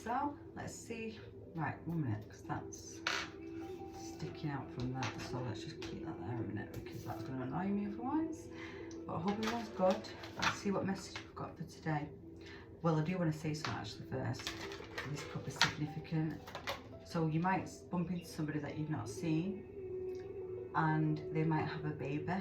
So let's see. Right, 1 minute, because that's sticking out from that. So let's just keep that there a minute, because that's going to annoy me otherwise. But I hope everyone's good. Let's see what message we've got for today. Well, I do want to say something actually first. This could be significant. So you might bump into somebody that you've not seen, and they might have a baby.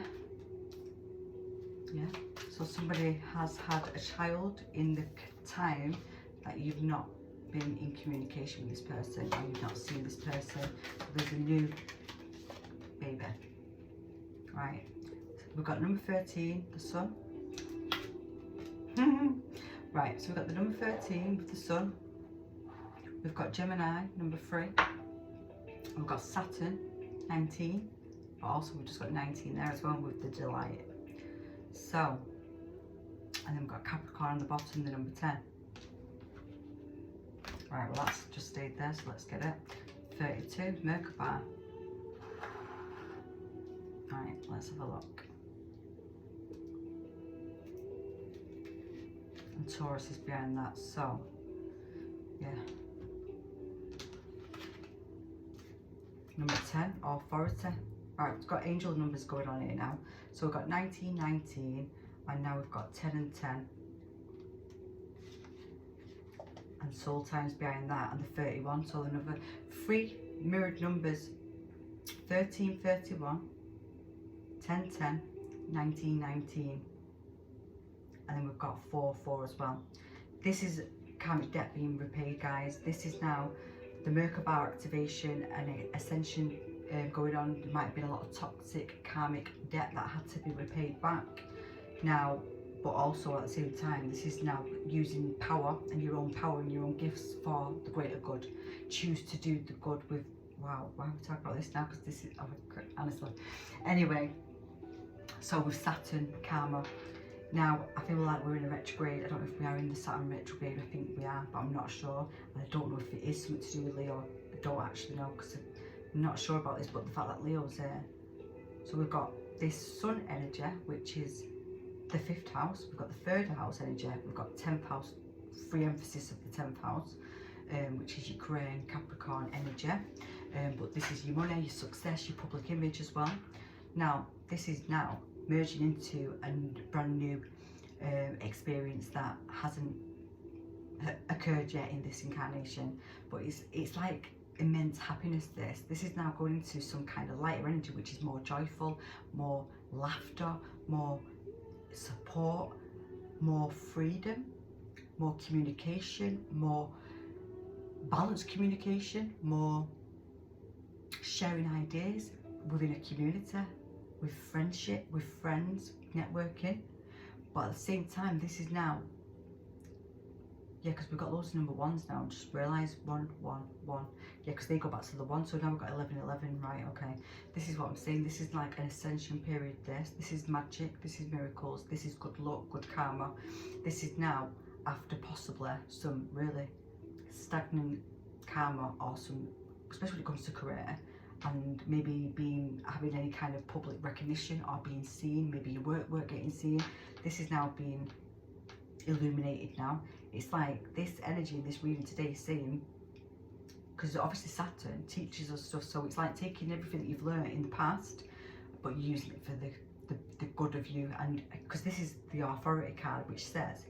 Yeah. So somebody has had a child in the time that you've not been in communication with this person, or you've not seen this person. So there's a new baby. Right. We've got number 13, the sun. Right, so we've got the number 13 with the sun. We've got Gemini, number 3. We've got Saturn, 19. But also we've just got 19 there as well with the delight. So, and then we've got Capricorn on the bottom, the number 10. Right, well that's just stayed there, so let's get it. 32, Merkaba. Right, let's have a look. And Taurus is behind that, so yeah. Number 10, authority. Right, we've got angel numbers going on here now. So we've got 19, 19, and now we've got 10 and 10. And soul times behind that, and the 31. So another 3 mirrored numbers: 13, 31, 10, 10, 19, 19. And then we've got 4, 4 as well. This is karmic debt being repaid, guys. This is now the Merkaba activation and ascension going on. There might have been a lot of toxic karmic debt that had to be repaid back now, but also at the same time, this is now using power and your own power and your own gifts for the greater good. Choose to do the good with, wow, why are we talking about this now? Because this is, oh, honestly. Anyway, so with Saturn, karma. Now, I feel like we're in a retrograde. I don't know if we are in the Saturn retrograde. I think we are, but I'm not sure. And I don't know if it is something to do with Leo. I don't actually know, because I'm not sure about this, but the fact that Leo's there. So we've got this sun energy, which is the 5th house. We've got the 3rd house energy. We've got 10th house, free emphasis of the 10th house, which is your Crane, Capricorn energy. But this is your money, your success, your public image as well. Now, this is now merging into a brand new experience that hasn't occurred yet in this incarnation, but it's like immense happiness. This is now going into some kind of lighter energy, which is more joyful, more laughter, more support, more freedom, more communication, more balanced communication, more sharing ideas within a community, with friendship, with friends, networking. But at the same time, this is now, yeah, because we've got loads of number 1s now. Just realised 1, 1, 1. Yeah, because they go back to the 1, so now we've got 11, 11, right, okay. This is what I'm saying. This is like an ascension period, this is magic, this is miracles, this is good luck, good karma. This is now after possibly some really stagnant karma, or some, especially when it comes to career, and maybe having any kind of public recognition or being seen, maybe your work getting seen. This is now being illuminated now. It's like this energy in this reading today is saying, because obviously Saturn teaches us stuff, so it's like taking everything that you've learned in the past but using it for the good of you. And because this is the authority card, which says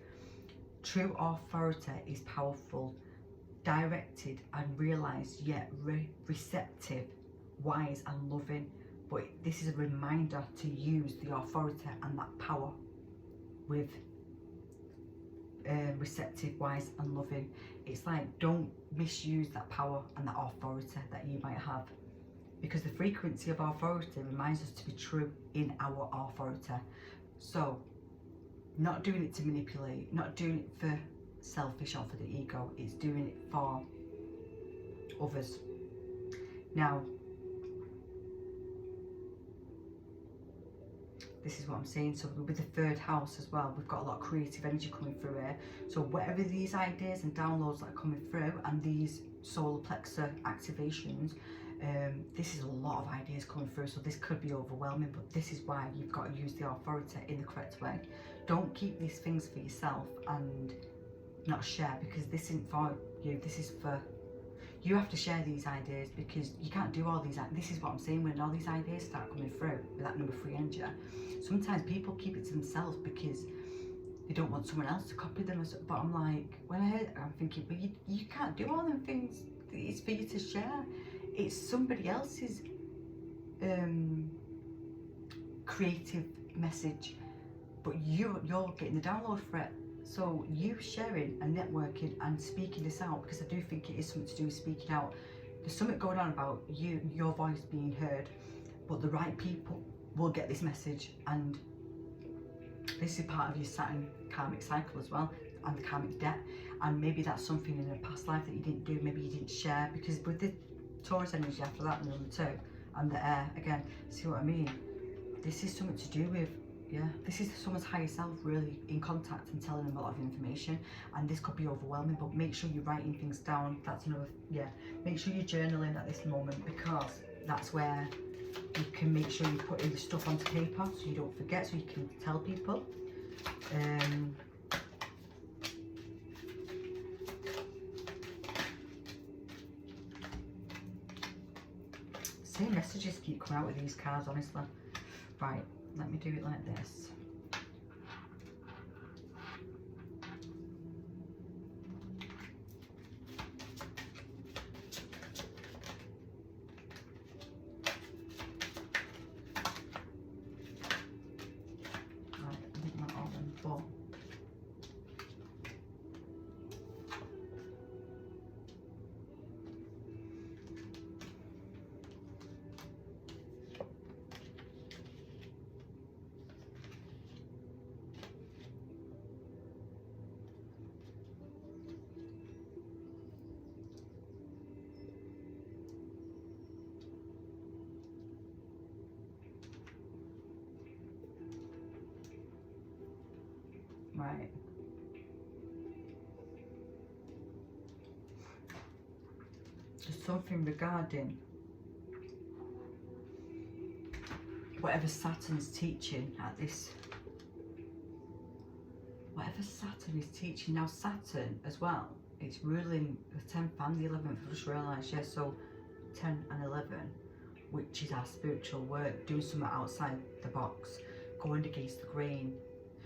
true authority is powerful, directed and realized, yet receptive, wise and loving. But this is a reminder to use the authority and that power with receptive, wise and loving. It's like, don't misuse that power and that authority that you might have, because the frequency of authority reminds us to be true in our authority. So not doing it to manipulate, not doing it for selfish or for the ego, it's doing it for others. Now, this is what I'm saying. So with the 3rd house as well, we've got a lot of creative energy coming through here. So whatever these ideas and downloads that are coming through, and these solar plexus activations, this is a lot of ideas coming through. So this could be overwhelming, but this is why you've got to use the authority in the correct way. Don't keep these things for yourself and not share, because this isn't for you, this is for, you have to share these ideas, because you can't do all these, this is what I'm saying, when all these ideas start coming through with that number 3 energy, sometimes people keep it to themselves because they don't want someone else to copy them. But I'm like, when I heard it, I'm thinking, but you can't do all them things, it's for you to share. It's somebody else's creative message, but you're getting the download for it. So you sharing and networking and speaking this out, because I do think it is something to do with speaking out. There's something going on about your voice being heard, but the right people will get this message, and this is part of your Saturn karmic cycle as well, and the karmic debt. And maybe that's something in a past life that you didn't do, maybe you didn't share, because with the Taurus energy after that, the number 2, and the air again, see what I mean? This is something to do with, yeah, this is someone's higher self really in contact and telling them a lot of information, and this could be overwhelming, but make sure you're writing things down. That's another, yeah, make sure you're journaling at this moment, because that's where you can make sure you're putting the stuff onto paper so you don't forget, so you can tell people. Same messages keep coming out with these cards, honestly. Right, let me do it like this. Right. There's something regarding whatever Saturn's teaching at this, whatever Saturn is teaching. Now Saturn as well, it's ruling the 10th and the 11th, I just realised, yeah, so 10 and 11, which is our spiritual work, doing something outside the box, going against the grain.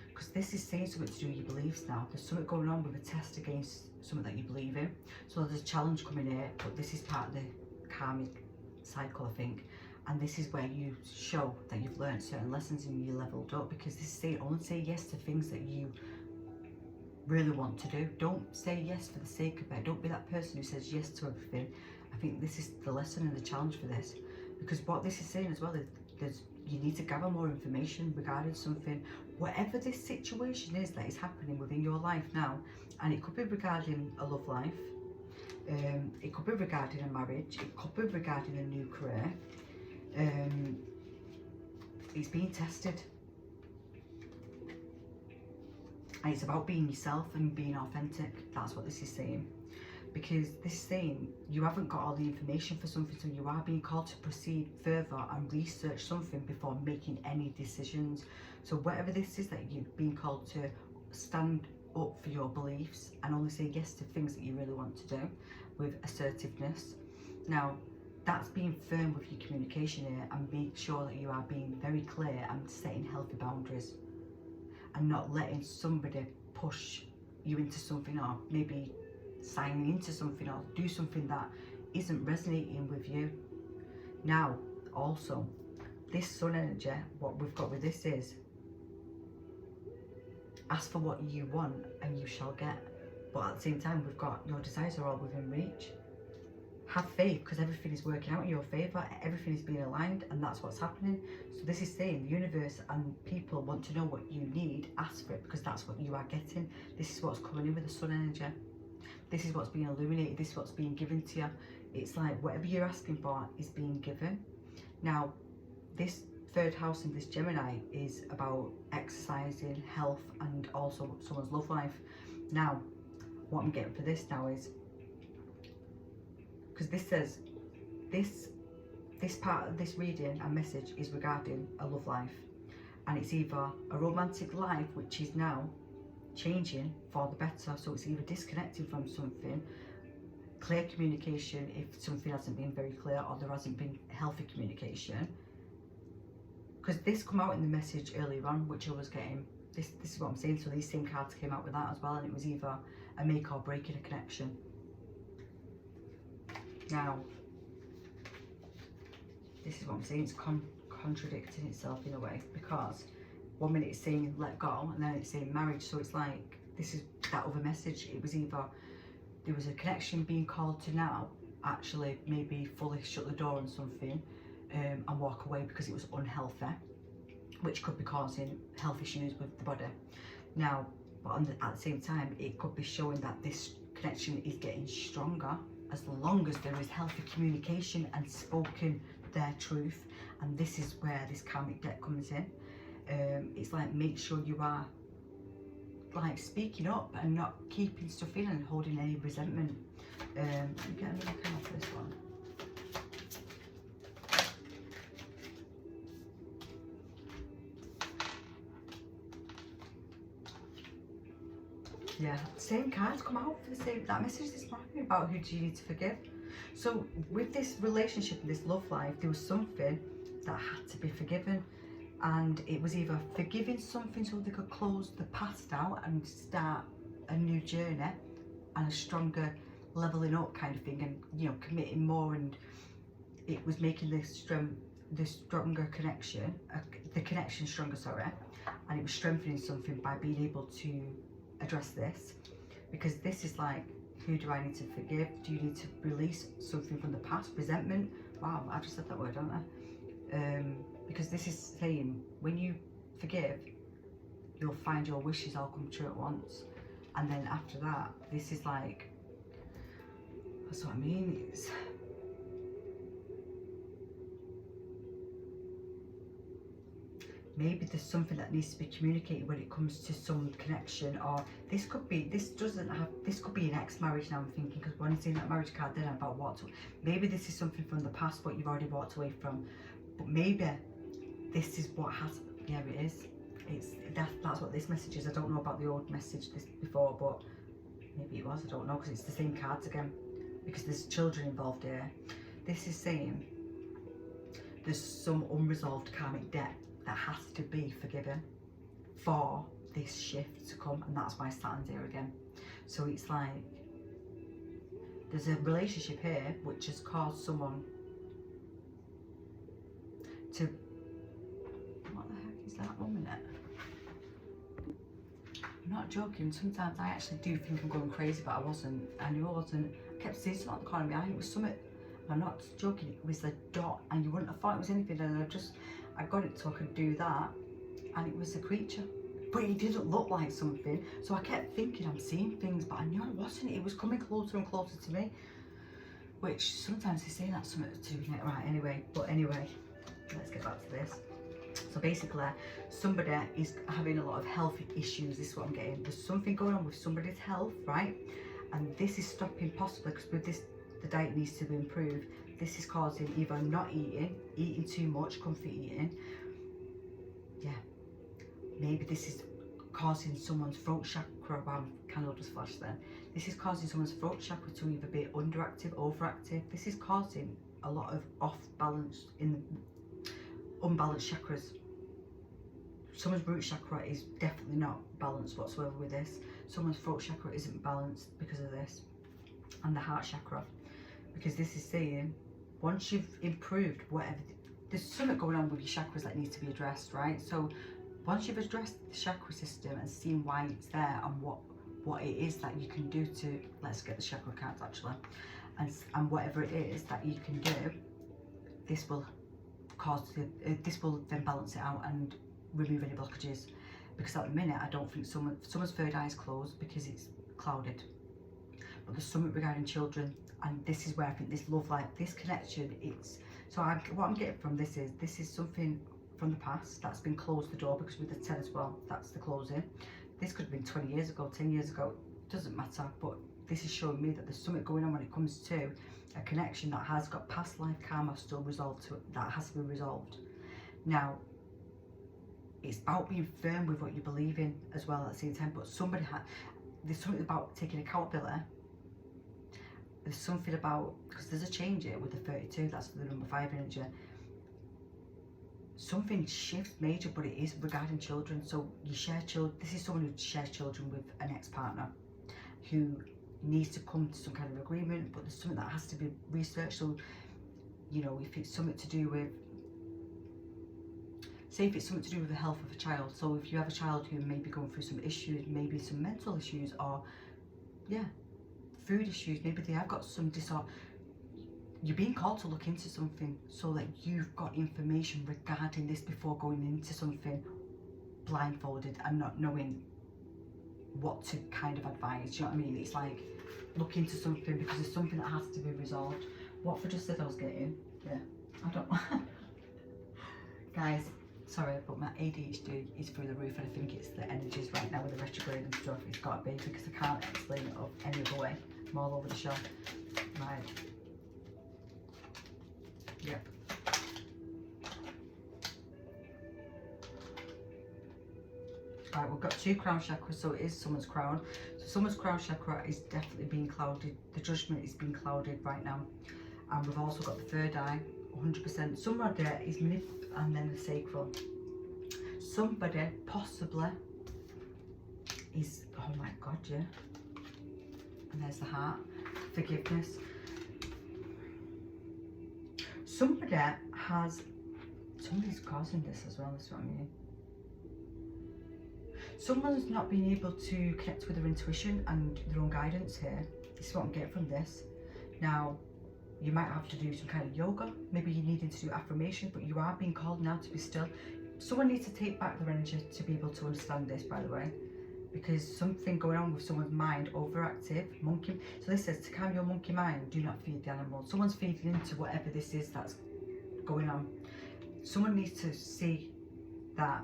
Because this is saying something to do with your beliefs now. There's something going on with a test against something that you believe in. So there's a challenge coming here, but this is part of the karmic cycle, I think. And this is where you show that you've learned certain lessons and you leveled up, because this is saying only say yes to things that you really want to do. Don't say yes for the sake of it. Don't be that person who says yes to everything. I think this is the lesson and the challenge for this. Because what this is saying as well is you need to gather more information regarding something, whatever this situation is that is happening within your life now. And it could be regarding a love life, it could be regarding a marriage, it could be regarding a new career. It's being tested, and it's about being yourself and being authentic. That's what this is saying. Because this is saying you haven't got all the information for something, so you are being called to proceed further and research something before making any decisions. So whatever this is that you're being called to, stand up for your beliefs and only say yes to things that you really want to do with assertiveness. Now that's being firm with your communication here, and make sure that you are being very clear and setting healthy boundaries, and not letting somebody push you into something, or maybe signing into something, or do something that isn't resonating with you. Now also this sun energy, what we've got with this is ask for what you want and you shall get. But at the same time, we've got your desires are all within reach. Have faith, because everything is working out in your favour, everything is being aligned, and that's what's happening. So this is saying the universe and people want to know what you need. Ask for it, because that's what you are getting. This is what's coming in with the sun energy. This is what's being illuminated. This is what's being given to you. It's like whatever you're asking for is being given. Now this third house in this Gemini is about exercising, health, and also someone's love life. Now what I'm getting for this now is, because this says this part of this reading and message is regarding a love life, and it's either a romantic life, which is now changing for the better. So it's either disconnecting from something, clear communication if something hasn't been very clear, or there hasn't been healthy communication. Because this come out in the message earlier on, which I was getting. This is what I'm saying. So these same cards came out with that as well, and it was either a make or break in a connection. Now, this is what I'm saying. It's contradicting itself in a way, because 1 minute it's saying let go, and then it's saying marriage. So it's like, this is that other message. It was either there was a connection being called to now, actually maybe fully shut the door on something and walk away because it was unhealthy, which could be causing health issues with the body. Now, but at the same time, it could be showing that this connection is getting stronger as long as there is healthy communication and spoken their truth. And this is where this karmic debt comes in. It's like, make sure you are like speaking up and not keeping stuff in and holding any resentment. Let me get another card for this one. Yeah, same cards come out for the same, that message this morning about who do you need to forgive. So with this relationship and this love life, there was something that had to be forgiven, and it was either forgiving something so they could close the past out and start a new journey and a stronger leveling up kind of thing, and you know, committing more, and it was making this stronger connection, the connection stronger, sorry, and it was strengthening something by being able to address this. Because this is like, who do I need to forgive? Do you need to release something from the past? Resentment? Wow, I just said that word, don't I? Because this is saying, when you forgive, you'll find your wishes all come true at once. And then after that, this is like, that's what I mean. It's, maybe there's something that needs to be communicated when it comes to some connection, or this could be, this could be an ex-marriage now, I'm thinking, because when I'm seeing that marriage card then about what, maybe this is something from the past what you've already walked away from, but maybe this is what has, yeah, it is. That's what this message is. I don't know about the old message this before, but maybe it was, I don't know, because it's the same cards again, because there's children involved here. This is saying there's some unresolved karmic debt that has to be forgiven for this shift to come, and that's why Saturn's here again. So it's like, there's a relationship here which has caused someone to, what the heck is that? 1 minute. I'm not joking, sometimes I actually do think I'm going crazy, but I wasn't. I knew I wasn't. I kept seeing something at the corner of my eye, it was something, I'm not joking, it was a dot, and you wouldn't have thought it was anything, and I got it so I could do that, and it was a creature, but it didn't look like something. So I kept thinking I'm seeing things, but I knew I wasn't. It was coming closer and closer to me, which sometimes they say that's something to do with it. Right, anyway, let's get back to this. So basically, somebody is having a lot of health issues. This is what I'm getting. There's something going on with somebody's health, right? And this is stopping possibly, because with this, the diet needs to be improved. This is causing either not eating too much, comfort eating. Yeah. Maybe this is causing someone's throat chakra, wow, candle just flashed then. This is causing someone's throat chakra to either be underactive, overactive. This is causing a lot of off-balance in unbalanced chakras. Someone's root chakra is definitely not balanced whatsoever with this. Someone's throat chakra isn't balanced because of this. And the heart chakra. Because this is saying, once you've improved whatever, there's something going on with your chakras that needs to be addressed, right? So once you've addressed the chakra system and seen why it's there and what it is that you can do to, let's get the chakra cards actually, and whatever it is that you can do, this will this will then balance it out and remove any blockages. Because at the minute, I don't think someone's third eye is closed because it's clouded. But there's something regarding children, and this is where I think this love life, this connection, it's, so what I'm getting from this is something from the past that's been closed the door, because with the 10 as well, that's the closing. This could have been 20 years ago, 10 years ago, doesn't matter, but this is showing me that there's something going on when it comes to a connection that has got past life karma still resolved to it, that has to be resolved. Now, it's about being firm with what you believe in as well at the same time. But there's something about taking accountability. There's something about, because there's a change here with the 32, that's the number 5 energy. Something shifts major, but it is regarding children. So you share children, this is someone who shares children with an ex-partner who needs to come to some kind of agreement, but there's something that has to be researched. So, you know, if it's something to do with, say if it's something to do with the health of a child. So if you have a child who may be going through some issues, maybe some mental issues, or yeah, food issues, maybe they have got some disorder, you're being called to look into something so that you've got information regarding this before going into something blindfolded and not knowing what to kind of advise. You know what I mean? It's like, look into something because there's something that has to be resolved. Watford just said I was getting, yeah, I don't know. Guys, sorry, but my ADHD is through the roof, and I think it's the energies right now with the retrograde and stuff. It's got to be, because I can't explain it up any other way. I'm all over the show. Right. Yep. Right, we've got 2 crown chakras, so it is someone's crown. So someone's crown chakra is definitely being clouded. The judgment is being clouded right now. And we've also got the 3rd eye, 100%. Somebody is and then the sacral. Somebody possibly is, oh my God, yeah. And there's the heart, forgiveness. Somebody's causing this as well, that's what I mean. Someone's not being able to connect with their intuition and their own guidance here. This is what I'm getting from this. Now, you might have to do some kind of yoga. Maybe you're needing to do affirmations, but you are being called now to be still. Someone needs to take back their energy to be able to understand this, by the way, because something going on with someone's mind, overactive, monkey. So this says, to calm your monkey mind, do not feed the animal. Someone's feeding into whatever this is that's going on. Someone needs to see that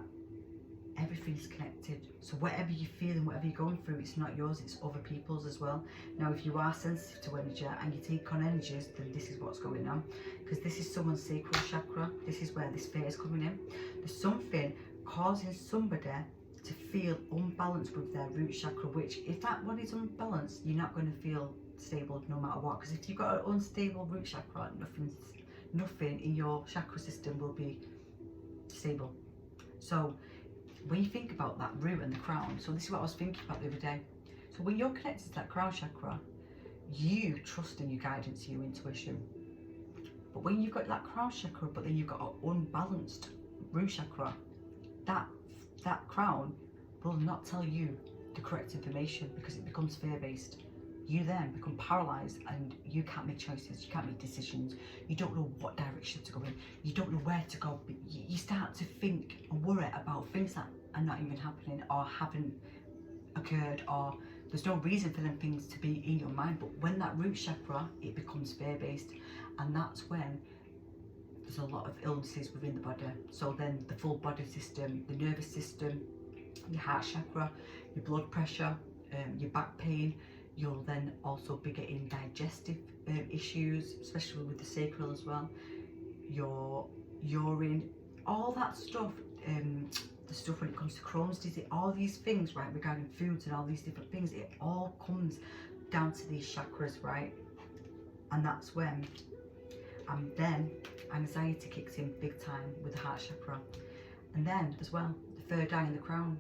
everything's connected. So whatever you're feeling, whatever you're going through, it's not yours, it's other people's as well. Now, if you are sensitive to energy and you take on energies, then this is what's going on, because this is someone's sacral chakra. This is where this fear is coming in. There's something causing somebody to feel unbalanced with their root chakra, which if that one is unbalanced, you're not going to feel stable no matter what, because if you've got an unstable root chakra, nothing in your chakra system will be stable. So when you think about that root and the crown, so this is what I was thinking about the other day. So when you're connected to that crown chakra, you trust in your guidance, your intuition. But when you've got that crown chakra, but then you've got an unbalanced root chakra, that crown will not tell you the correct information, because it becomes fear-based. You then become paralyzed and you can't make choices, you can't make decisions, you don't know what direction to go in, you don't know where to go, but you start to think and worry about things that are not even happening or haven't occurred, or there's no reason for them things to be in your mind. But when that root chakra, it becomes fear-based, and that's when there's a lot of illnesses within the body. So then the full body system, the nervous system, your heart chakra, your blood pressure, your back pain. You'll then also be getting digestive issues, especially with the sacral as well. Your urine, all that stuff, the stuff when it comes to Crohn's disease, all these things, right, regarding foods and all these different things, it all comes down to these chakras, right? And that's when, and then anxiety kicks in big time with the heart chakra. And then as well, the 3rd eye and the crown,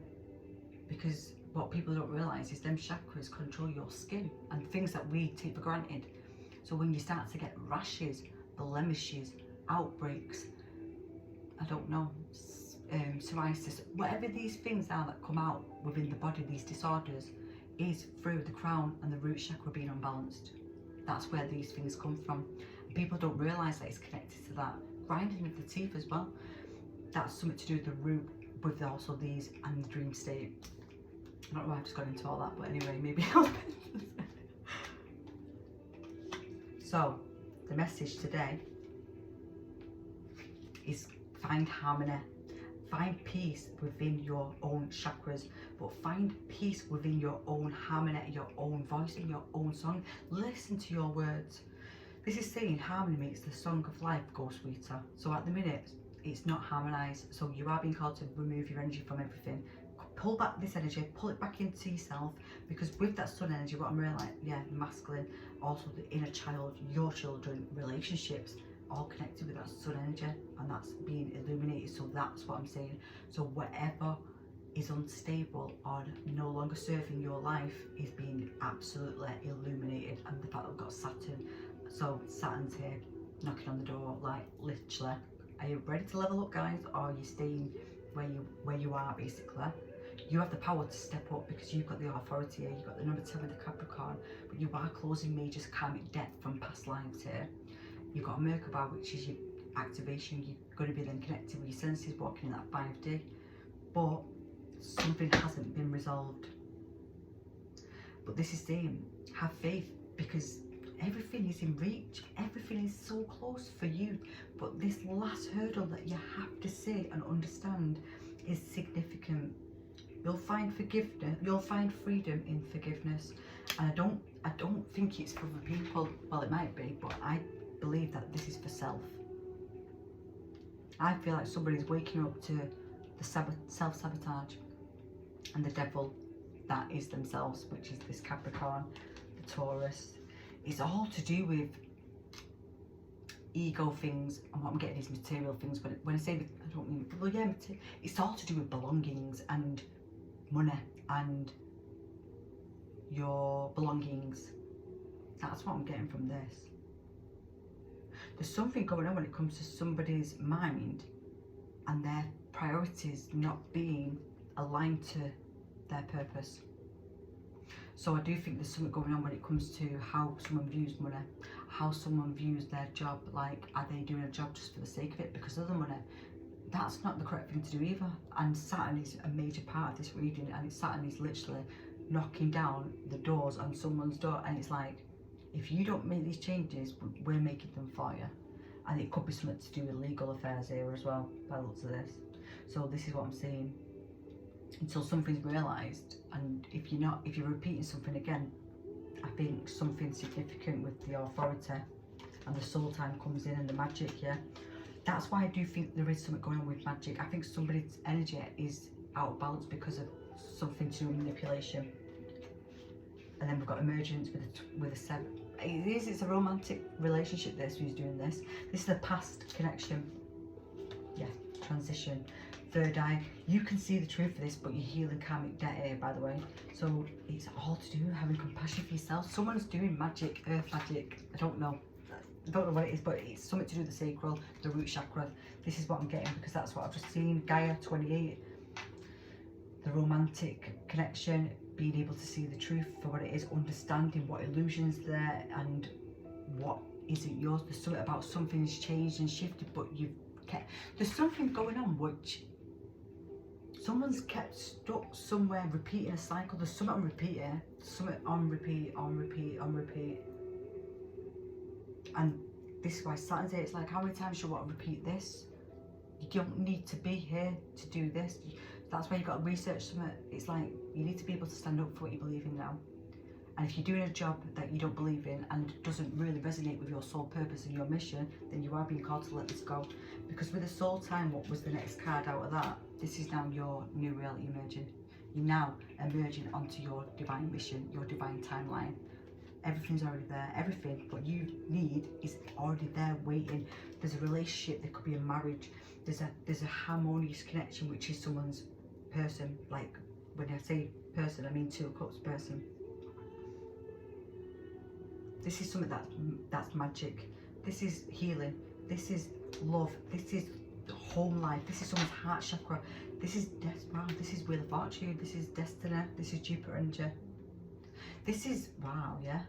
because what people don't realise is them chakras control your skin and things that we take for granted. So when you start to get rashes, blemishes, outbreaks, I don't know, psoriasis, whatever these things are that come out within the body, these disorders, is through the crown and the root chakra being unbalanced. That's where these things come from. And people don't realise that it's connected to that. Grinding of the teeth as well, that's something to do with the root, with also these and the dream state. I don't know why I've just got into all that, but anyway, maybe I'll... So, the message today is find harmony. Find peace within your own chakras, but find peace within your own harmony, your own voice, and your own song. Listen to your words. This is saying harmony makes the song of life go sweeter. So at the minute, it's not harmonized. So you are being called to remove your energy from everything. Pull back this energy, pull it back into yourself, because with that sun energy, what I'm really like, yeah, masculine, also the inner child, your children, relationships, all connected with that sun energy, and that's being illuminated. So that's what I'm saying. So whatever is unstable or no longer serving your life is being absolutely illuminated. And the fact that we've got Saturn, so Saturn's here knocking on the door, like literally, are you ready to level up, guys, or are you staying where you are? Basically, you have the power to step up because you've got the authority here. You've got the number 10 with the Capricorn, but you are closing major karmic debt from past lives here. You've got a Merkaba, which is your activation. You're going to be then connected with your senses, walking in that 5D, but something hasn't been resolved. But this is saying, have faith, because everything is in reach, everything is so close for you. But this last hurdle that you have to see and understand is significant. You'll find forgiveness, you'll find freedom in forgiveness. And I don't think it's for other people. Well, it might be, but I believe that this is for self. I feel like somebody's waking up to the self-sabotage and the devil that is themselves, which is this Capricorn, the Taurus. It's all to do with ego things, and what I'm getting is material things. But when I say, I don't mean, well, yeah, it's all to do with belongings and money and your belongings. That's what I'm getting from this. There's something going on when it comes to somebody's mind and their priorities not being aligned to their purpose. So I do think there's something going on when it comes to how someone views money, how someone views their job. Like, are they doing a job just for the sake of it because of the money? That's not the correct thing to do either. And Saturn is a major part of this reading, and Saturn is literally knocking down the doors on someone's door, and it's like, if you don't make these changes, we're making them for you. And it could be something to do with legal affairs here as well, by the looks of this. So this is what I'm saying. Until something's realised, and if you're repeating something again, I think something significant with the authority and the soul time comes in, and the magic, yeah. That's why I do think there is something going on with magic. I think somebody's energy is out of balance because of something to do with manipulation. And then we've got emergence with a 7. It's a romantic relationship, this, who's doing this. This is a past connection. Yeah, transition. Third eye. You can see the truth of this, but you're healing karmic debt here, by the way. So it's all to do with having compassion for yourself. Someone's doing magic, earth magic. I don't know what it is, but it's something to do with the sacral, the root chakra. This is what I'm getting, because that's what I've just seen. Gaia 28. The romantic connection, being able to see the truth for what it is, understanding what illusions there and what isn't yours. There's something about something's changed and shifted, but there's something going on which someone's kept stuck somewhere, repeating a cycle. There's something on repeat here, something on repeat, on repeat, on repeat. And this is why Saturn's here. It's like, how many times do you want to repeat this? You don't need to be here to do this. That's why you've got to research something. It's like, you need to be able to stand up for what you believe in now. And if you're doing a job that you don't believe in and doesn't really resonate with your soul purpose and your mission, then you are being called to let this go. Because with the soul time, what was the next card out of that? This is now your new reality emerging. You're now emerging onto your divine mission, your divine timeline. Everything's already there, everything what you need is already there waiting. There's a relationship, there could be a marriage, there's a harmonious connection, which is someone's person. Like, when I say person, I mean 2 of Cups person. This is something that's magic. This is healing. This is love. This is home life. This is someone's heart chakra. This is wow. This is Wheel of Fortune. This is destiny. This is Jupiter energy. This is wow. Yeah.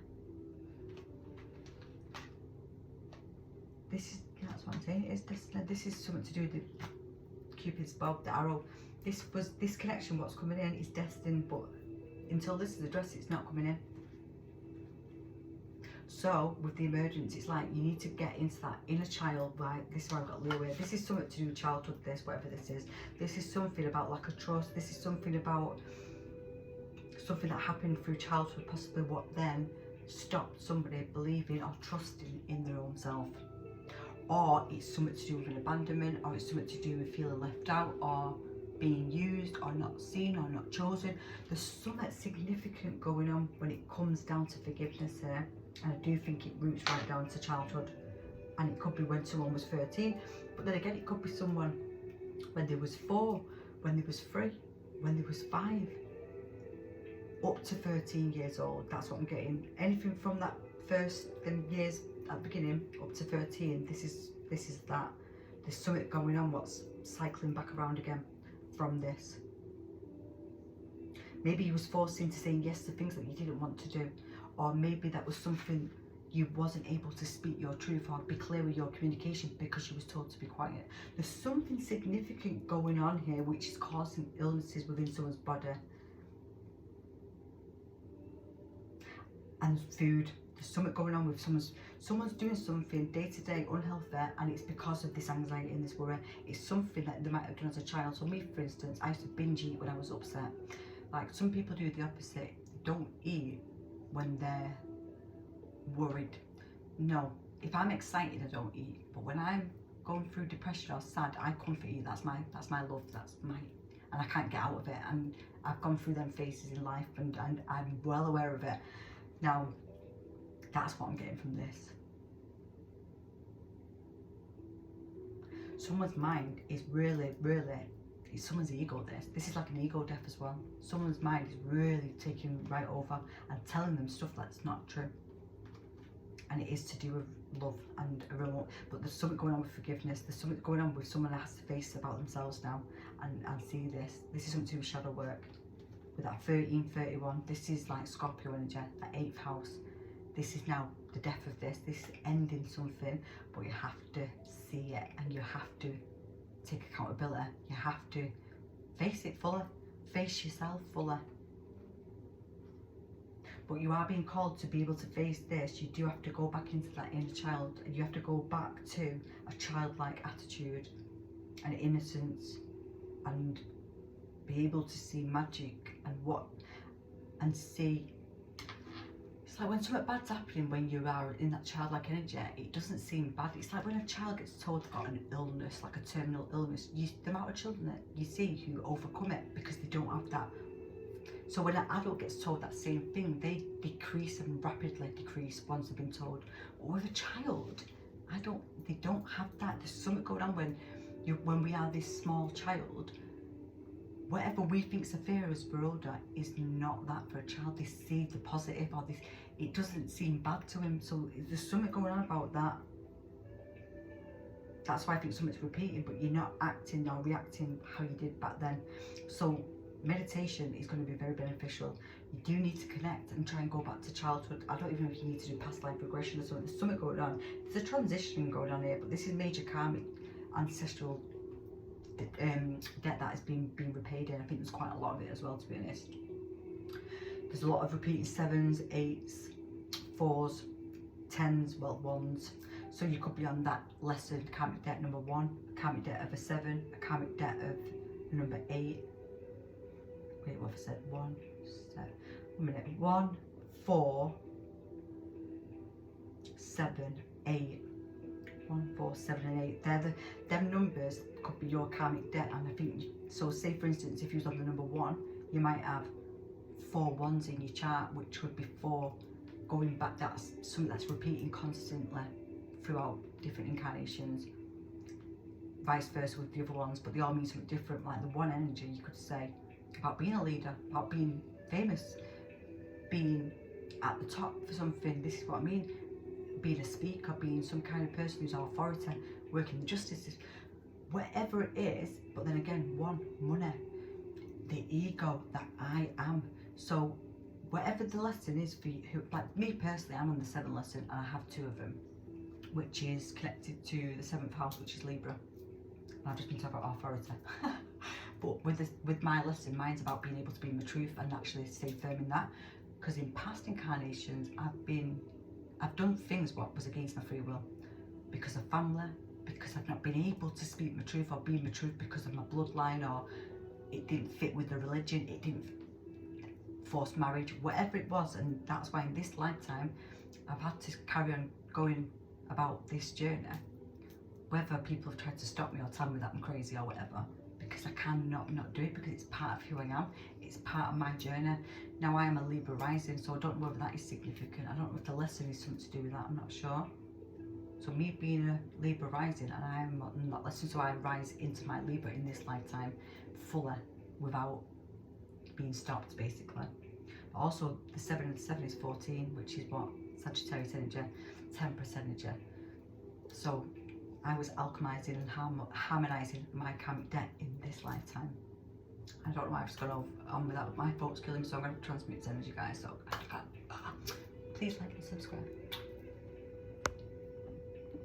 This is, that's what I'm saying. It is destiny. This is something to do with the Cupid's bow, the arrow. This connection. What's coming in is destined, but until this is addressed, it's not coming in. So with the emergence, it's like you need to get into that inner child. Right, this is where I've got Leo here. This is something to do with childhood, this, whatever this is. This is something about lack of trust. This is something about something that happened through childhood, possibly what then stopped somebody believing or trusting in their own self. or it's something to do with an abandonment, or it's something to do with feeling left out, or being used, or not seen, or not chosen. There's something significant going on when it comes down to forgiveness here, and I do think it roots right down to childhood. And it could be when someone was 13, but then again it could be someone when they was 4, when they was 3, when they was 5, up to 13 years old. That's what I'm getting. Anything from that first years at the beginning up to 13, this is that. There's something going on what's cycling back around again from this. Maybe you was forced into saying yes to things that you didn't want to do, or maybe that was something you wasn't able to speak your truth or be clear with your communication because you was told to be quiet. There's something significant going on here which is causing illnesses within someone's body. And food. There's something going on with someone's doing something day to day unhealthy, and it's because of this anxiety and this worry. It's something that they might have done as a child. So me, for instance, I used to binge eat when I was upset. Like, some people do the opposite. They don't eat when they're worried. No, if I'm excited I don't eat, but when I'm going through depression or sad, I comfort eat. That's my love, and I can't get out of it. And I've gone through them phases in life, and I'm well aware of it. Now, that's what I'm getting from this. Someone's mind is really, it's someone's ego. This is like an ego death as well. Someone's mind is really taking right over and telling them stuff that's not true. And it is to do with love and a remote, but there's something going on with forgiveness. There's something going on with someone that has to face about themselves now and see this. This is something to do with shadow work. With that 1331, this is like Scorpio energy, that 8th house. This is now the death of this. This is ending something, but you have to see it, and you have to take accountability. You have to face it fully, face yourself fully. But you are being called to be able to face this. You do have to go back into that inner child, and you have to go back to a childlike attitude and innocence, and be able to see magic and see. It's like when something bad's happening, when you are in that childlike energy, it doesn't seem bad. It's like when a child gets told they've got an illness, like a terminal illness, the amount of children that you see who overcome it because they don't have that. So when an adult gets told that same thing, they decrease and rapidly decrease once they've been told. But with a child, they don't have that. There's something going on when we are this small child. Whatever we think's a fear as we're older is not that for a child. They see the positive, or it doesn't seem bad to him. So there's something going on about that. That's why I think something's repeating, but you're not acting or reacting how you did back then. So meditation is going to be very beneficial. You do need to connect and try and go back to childhood. I don't even know if you need to do past life regression or something. There's something going on. There's a transition going on here, but this is major karmic ancestral debt that is being repaid, and I think there's quite a lot of it as well, to be honest. There's a lot of repeating 7s, 8s, 4s, 10s, well, 1s. So you could be on that lesson, karmic debt number 1, karmic debt of a 7, a karmic debt of number 8. Wait, what have I said? 1, 7, 1, 4, 7, 8. 1, 4, 7 and 8. Them numbers could be your karmic debt. And I think, so say for instance, if you was on the number 1, you might have 4 1s in your chart, which would be 4 going back. That's something that's repeating constantly throughout different incarnations. Vice versa with the other ones, but they all mean something different. Like the 1 energy, you could say about being a leader, about being famous, being at the top for something. This is what I mean. Being a speaker, being some kind of person who's authority, working the justice system, whatever it is. But then again, 1, money, the ego that I am. So whatever the lesson is for you, like me personally, I'm on the 7th lesson, and I have 2 of them, which is connected to the 7th house, which is Libra. And I've just been talking about authority. But with my lesson, mine's about being able to be in the truth and actually stay firm in that. Because in past incarnations, I've done things what was against my free will, because of family, because I've not been able to speak my truth or be my truth because of my bloodline, or it didn't fit with the religion, it didn't force marriage, whatever it was. And that's why in this lifetime I've had to carry on going about this journey whether people have tried to stop me or tell me that I'm crazy or whatever, because I cannot not do it, because it's part of who I am. It's part of my journey. Now I am a Libra rising, so I don't know whether that is significant. I don't know if the lesson is something to do with that, I'm not sure. So me being a Libra rising, and I am not listening, so I rise into my Libra in this lifetime fully without being stopped, basically. But also the 7 and 7 is 14, which is what? Sagittarius energy, Temperance energy. So I was alchemizing and harmonizing my karmic debt in this lifetime. I don't know why I've just gone on without my thoughts killing, so I'm going to transmit this energy, guys. So please like and subscribe.